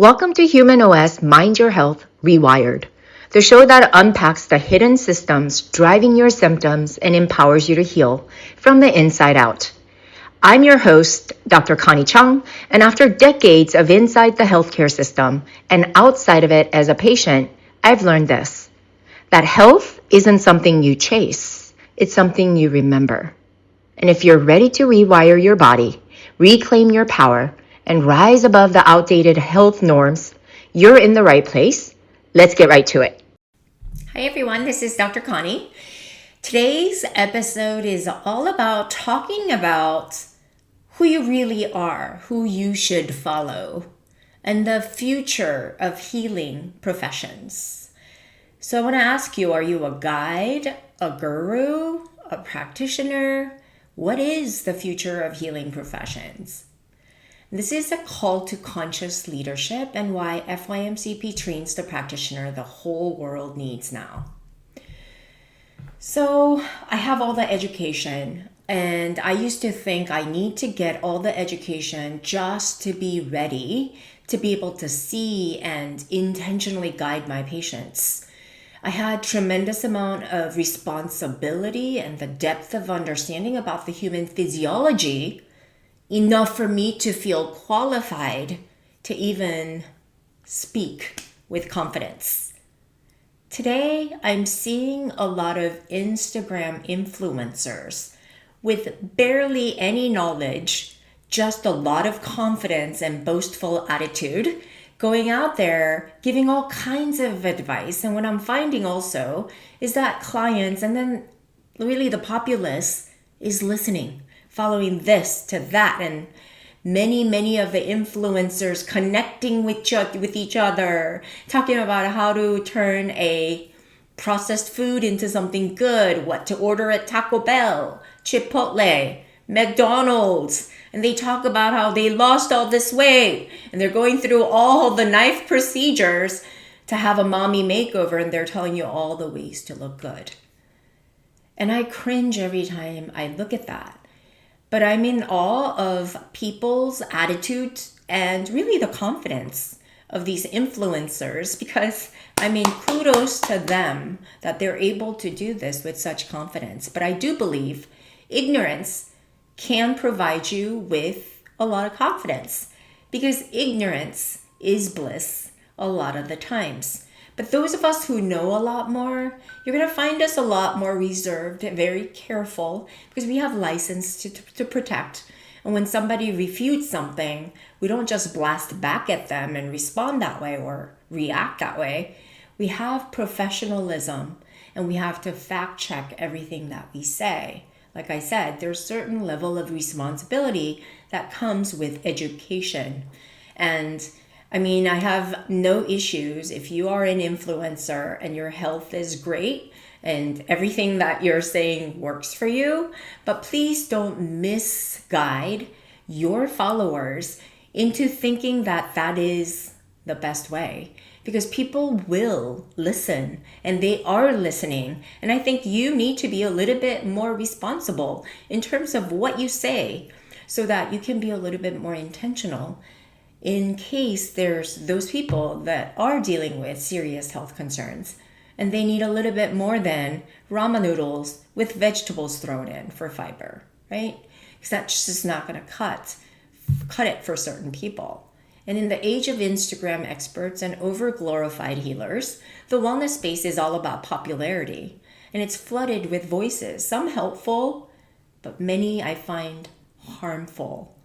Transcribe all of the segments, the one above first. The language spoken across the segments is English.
Welcome to Human OS Mind Your Health Rewired, the show that unpacks the hidden systems driving your symptoms and empowers you to heal from the inside out. I'm your host, Dr. Connie Chung, and after decades of inside the healthcare system and outside of it as a patient, I've learned this, that health isn't something you chase, it's something you remember. And if you're ready to rewire your body, reclaim your power, and rise above the outdated health norms, you're in the right place. Let's get right to it. Hi everyone, this is Dr. Connie. Today's episode is all about talking about who you really are, who you should follow, and the future of healing professions. So I want to ask you, are you a guide, a guru, a practitioner? What is the future of healing professions? This is a call to conscious leadership and why FYMCP trains the practitioner the whole world needs now. So I have all the education, and I used to think I need to get all the education just to be ready to be able to see and intentionally guide my patients. I had tremendous amount of responsibility and the depth of understanding about the human physiology enough for me to feel qualified to even speak with confidence. Today, I'm seeing a lot of Instagram influencers with barely any knowledge, just a lot of confidence and boastful attitude, going out there giving all kinds of advice. And what I'm finding also is that clients and then really the populace is listening, following this to that, and many of the influencers connecting with each other, talking about how to turn a processed food into something good, what to order at Taco Bell, Chipotle, McDonald's, and they talk about how they lost all this weight and they're going through all the knife procedures to have a mommy makeover, and they're telling you all the ways to look good. And I cringe every time I look at that. But I'm in awe of people's attitude and really the confidence of these influencers, because kudos to them that they're able to do this with such confidence. But I do believe ignorance can provide you with a lot of confidence, because ignorance is bliss a lot of the times. But those of us who know a lot more, you're going to find us a lot more reserved, very careful, because we have license to protect. And when somebody refutes something, we don't just blast back at them and respond that way or react that way. We have professionalism, and we have to fact check everything that we say. Like I said, there's a certain level of responsibility that comes with education. And I have no issues if you are an influencer and your health is great and everything that you're saying works for you, but please don't misguide your followers into thinking that that is the best way, because people will listen and they are listening. And I think you need to be a little bit more responsible in terms of what you say so that you can be a little bit more intentional in case there's those people that are dealing with serious health concerns and they need a little bit more than ramen noodles with vegetables thrown in for fiber, right? Because that's just not going to cut it for certain people. And in the age of Instagram experts and over-glorified healers, the wellness space is all about popularity, and it's flooded with voices, some helpful, but many I find harmful.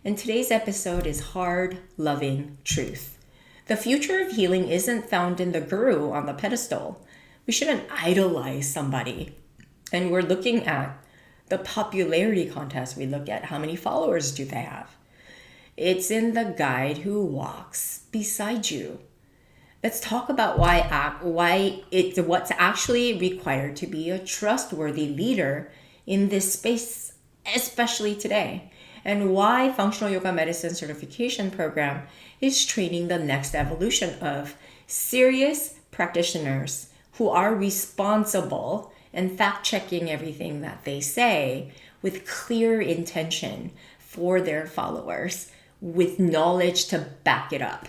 And today's episode is hard, loving truth. The future of healing isn't found in the guru on the pedestal. We shouldn't idolize somebody. And we're looking at the popularity contest. We look at how many followers do they have. It's in the guide who walks beside you. Let's talk about what's actually required to be a trustworthy leader in this space, especially today, and why Functional Yoga Medicine Certification Program is training the next evolution of serious practitioners who are responsible and fact-checking everything that they say with clear intention for their followers, with knowledge to back it up.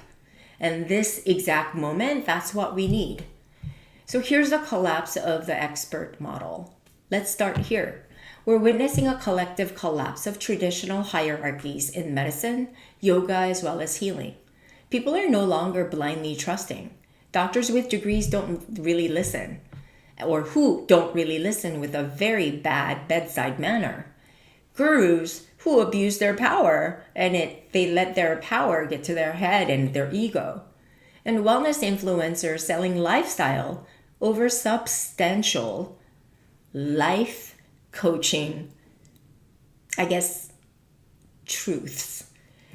And this exact moment, that's what we need. So here's the collapse of the expert model. Let's start here. We're witnessing a collective collapse of traditional hierarchies in medicine, yoga, as well as healing. People are no longer blindly trusting. Doctors with degrees don't really listen, or who don't really listen with a very bad bedside manner. Gurus who abuse their power and they let their power get to their head and their ego. And wellness influencers selling lifestyle over substantial life coaching, truths.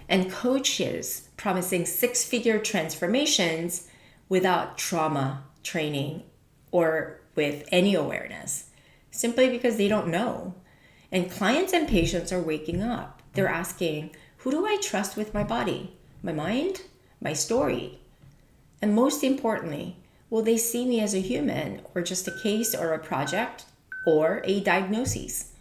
And coaches promising six-figure transformations without trauma training or with any awareness, simply because they don't know. And clients and patients are waking up. They're asking, who do I trust with my body, my mind, my story? And most importantly, will they see me as a human or just a case or a project or a diagnosis?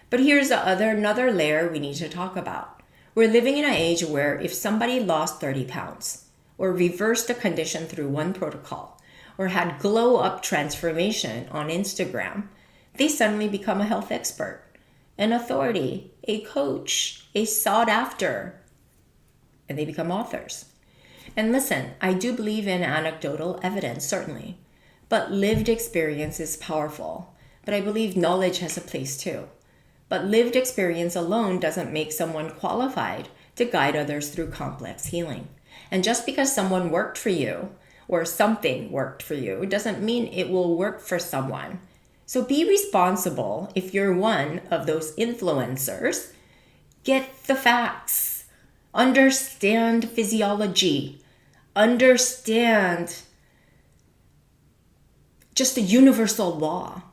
But here's another layer we need to talk about. We're living in an age where if somebody lost 30 pounds or reversed a condition through one protocol or had glow up transformation on Instagram, they suddenly become a health expert, an authority, a coach, a sought after, and they become authors. And listen, I do believe in anecdotal evidence, certainly, but lived experience is powerful. But I believe knowledge has a place too. But lived experience alone doesn't make someone qualified to guide others through complex healing. And just because someone worked for you or something worked for you doesn't mean it will work for someone. So be responsible if you're one of those influencers. Get the facts. Understand physiology. Understand just a universal law,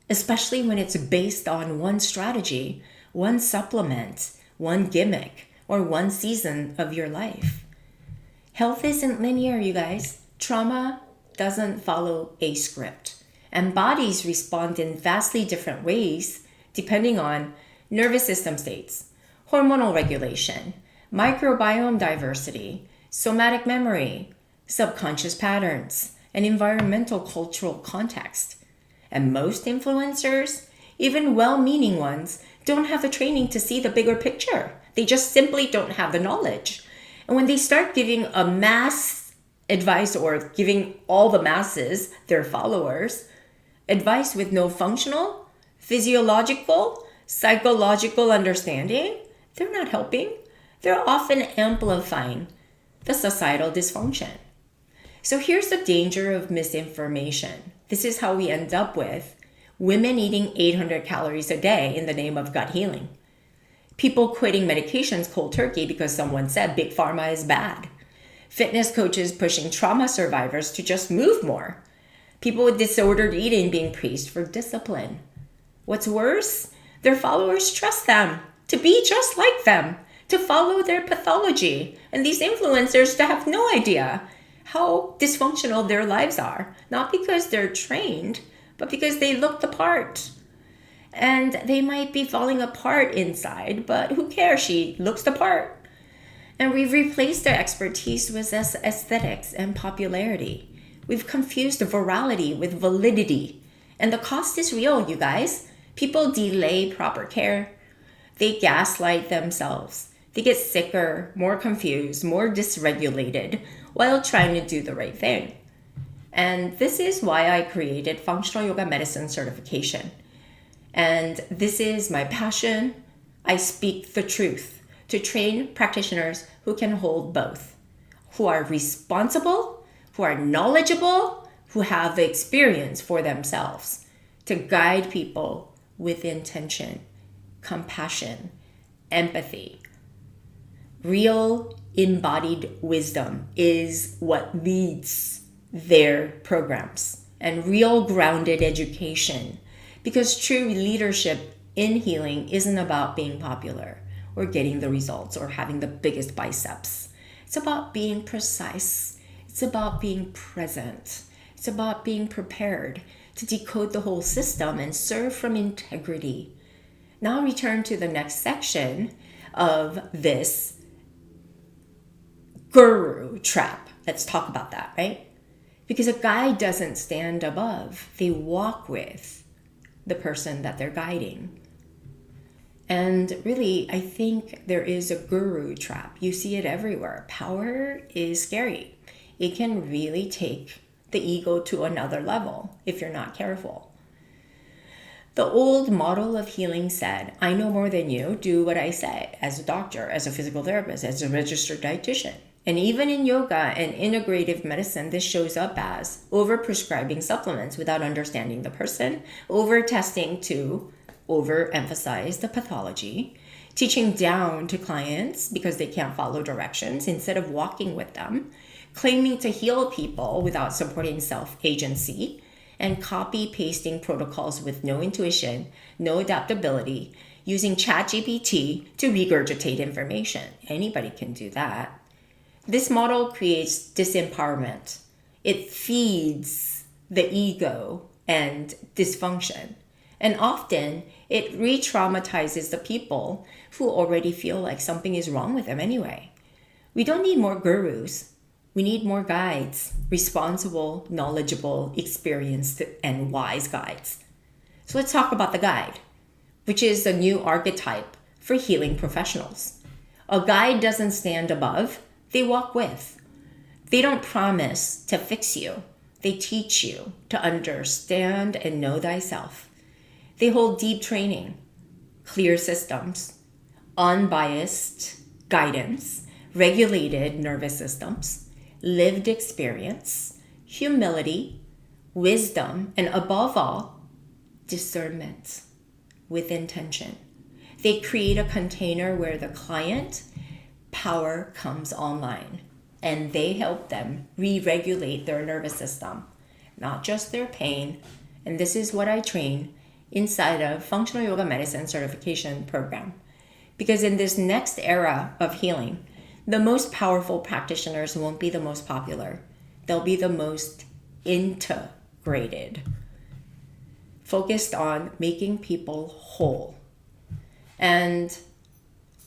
especially when it's based on one strategy, one supplement, one gimmick, or one season of your life. Health isn't linear, you guys. Trauma doesn't follow a script. And bodies respond in vastly different ways depending on nervous system states, hormonal regulation, microbiome diversity, somatic memory, subconscious patterns, and environmental cultural context. And most influencers, even well-meaning ones, don't have the training to see the bigger picture. They just simply don't have the knowledge. And when they start giving a mass advice or giving all the masses, their followers, advice with no functional, physiological, psychological understanding, they're not helping. They're often amplifying the societal dysfunction. So here's the danger of misinformation. This is how we end up with women eating 800 calories a day in the name of gut healing. People quitting medications cold turkey because someone said big pharma is bad. Fitness coaches pushing trauma survivors to just move more. People with disordered eating being praised for discipline. What's worse, their followers trust them to be just like them, to follow their pathology. And these influencers to have no idea how dysfunctional their lives are. Not because they're trained, but because they look the part. And they might be falling apart inside, but who cares? She looks the part. And we've replaced their expertise with aesthetics and popularity. We've confused virality with validity. And the cost is real, you guys. People delay proper care. They gaslight themselves. They get sicker, more confused, more dysregulated while trying to do the right thing. And this is why I created Functional Yoga Medicine Certification. And this is my passion. I speak the truth to train practitioners who can hold both, who are responsible, who are knowledgeable, who have the experience for themselves to guide people with intention, compassion, empathy. Real embodied wisdom is what leads their programs, and real grounded education. Because true leadership in healing isn't about being popular or getting the results or having the biggest biceps. It's about being precise. It's about being present. It's about being prepared to decode the whole system and serve from integrity. Now return to the next section of this guru trap. Let's talk about that, right? Because a guide doesn't stand above. They walk with the person that they're guiding. And really, I think there is a guru trap. You see it everywhere. Power is scary. It can really take the ego to another level if you're not careful. The old model of healing said, I know more than you, do what I say, as a doctor, as a physical therapist, as a registered dietitian. And even in yoga and integrative medicine, this shows up as overprescribing supplements without understanding the person, over-testing to overemphasize the pathology, teaching down to clients because they can't follow directions instead of walking with them, claiming to heal people without supporting self-agency, and copy-pasting protocols with no intuition, no adaptability, using ChatGPT to regurgitate information. Anybody can do that. This model creates disempowerment. It feeds the ego and dysfunction. And often, it re-traumatizes the people who already feel like something is wrong with them anyway. We don't need more gurus. We need more guides, responsible, knowledgeable, experienced, and wise guides. So let's talk about the guide, which is a new archetype for healing professionals. A guide doesn't stand above, they walk with. They don't promise to fix you. They teach you to understand and know thyself. They hold deep training, clear systems, unbiased guidance, regulated nervous systems, lived experience, humility, wisdom, and above all, discernment with intention. They create a container where the client power comes online, and they help them re-regulate their nervous system, not just their pain. And this is what I train inside of Functional Yoga Medicine Certification Program. Because in this next era of healing, the most powerful practitioners won't be the most popular. They'll be the most integrated, focused on making people whole. And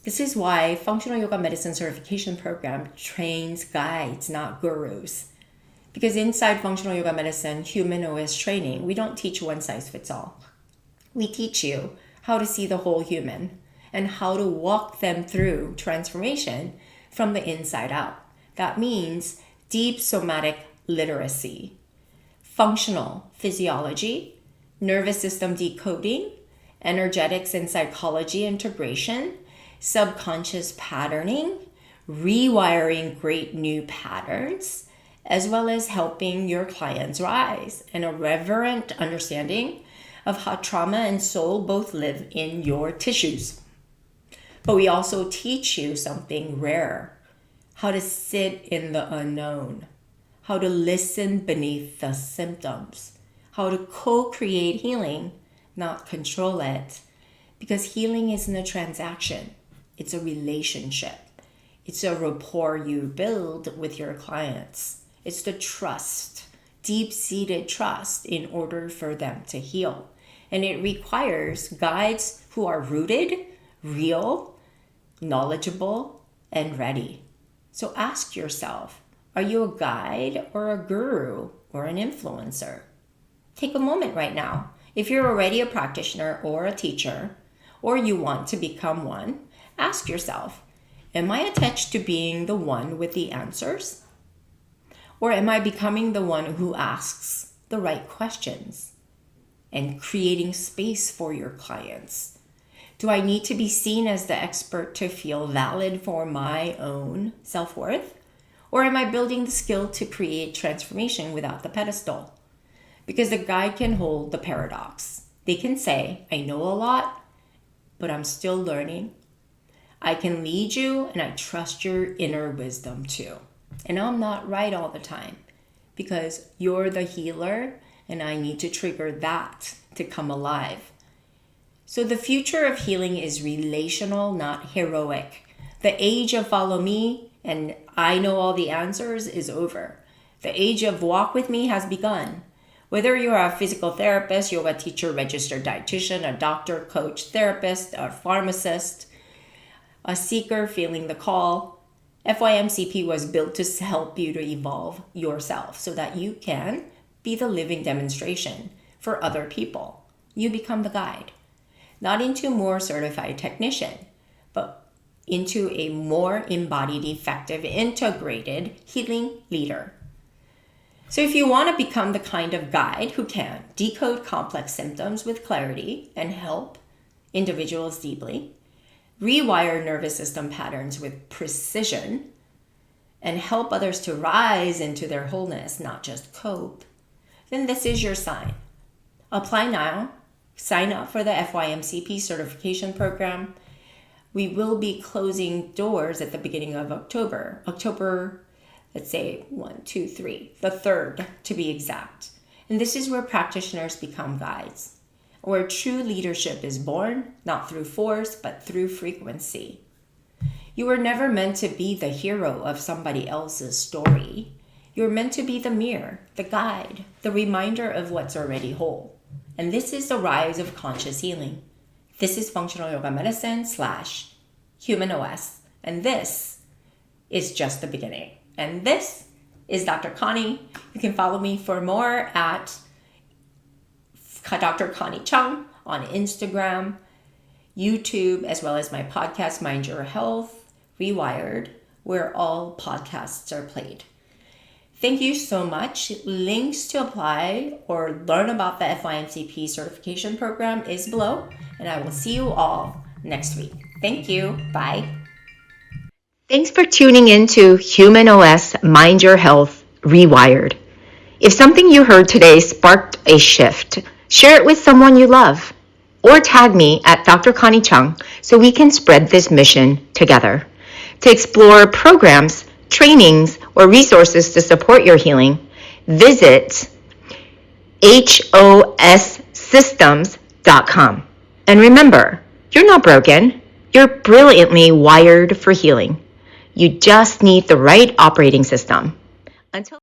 this is why Functional Yoga Medicine Certification Program trains guides, not gurus. Because inside Functional Yoga Medicine Human OS training, we don't teach one size fits all. We teach you how to see the whole human and how to walk them through transformation from the inside out. That means deep somatic literacy, functional physiology, nervous system decoding, energetics and psychology integration, subconscious patterning, rewiring great new patterns, as well as helping your clients rise, and a reverent understanding of how trauma and soul both live in your tissues. But we also teach you something rare: how to sit in the unknown, how to listen beneath the symptoms, how to co-create healing, not control it. Because healing isn't a transaction, it's a relationship. It's a rapport you build with your clients. It's the trust, deep-seated trust, in order for them to heal. And it requires guides who are rooted, real, knowledgeable, and ready. So ask yourself, are you a guide or a guru or an influencer? Take a moment right now. If you're already a practitioner or a teacher, or you want to become one, ask yourself, am I attached to being the one with the answers? Or am I becoming the one who asks the right questions and creating space for your clients? Do I need to be seen as the expert to feel valid for my own self-worth? Or am I building the skill to create transformation without the pedestal? Because the guide can hold the paradox. They can say, I know a lot, but I'm still learning. I can lead you, and I trust your inner wisdom too. And I'm not right all the time, because you're the healer, and I need to trigger that to come alive. So the future of healing is relational, not heroic. The age of follow me and I know all the answers is over. The age of walk with me has begun. Whether you're a physical therapist, yoga teacher, registered dietitian, a doctor, coach, therapist, a pharmacist, a seeker feeling the call, FYMCP was built to help you to evolve yourself so that you can be the living demonstration for other people. You become the guide, not into more certified technician, but into a more embodied, effective, integrated healing leader. So if you want to become the kind of guide who can decode complex symptoms with clarity and help individuals deeply, rewire nervous system patterns with precision, and help others to rise into their wholeness, not just cope, then this is your sign. Apply now. Sign up for the FYMCP certification program. We will be closing doors at the beginning of October. Let's say 1, 2, 3, the 3rd to be exact. And this is where practitioners become guides, where true leadership is born, not through force, but through frequency. You were never meant to be the hero of somebody else's story. You're meant to be the mirror, the guide, the reminder of what's already whole. And this is the rise of conscious healing. This is Functional Yoga Medicine / Human OS. And this is just the beginning. And this is Dr. Connie. You can follow me for more at Dr. Connie Chung on Instagram, YouTube, as well as my podcast, Mind Your Health, Rewired, where all podcasts are played. Thank you so much. Links to apply or learn about the FYMCP certification program is below, and I will see you all next week. Thank you. Bye. Thanks for tuning in to Human OS Mind Your Health Rewired. If something you heard today sparked a shift, share it with someone you love, or tag me at Dr. Connie Chung so we can spread this mission together. To explore programs, trainings, or resources to support your healing, visit hossystems.com. And remember, you're not broken. You're brilliantly wired for healing. You just need the right operating system. Until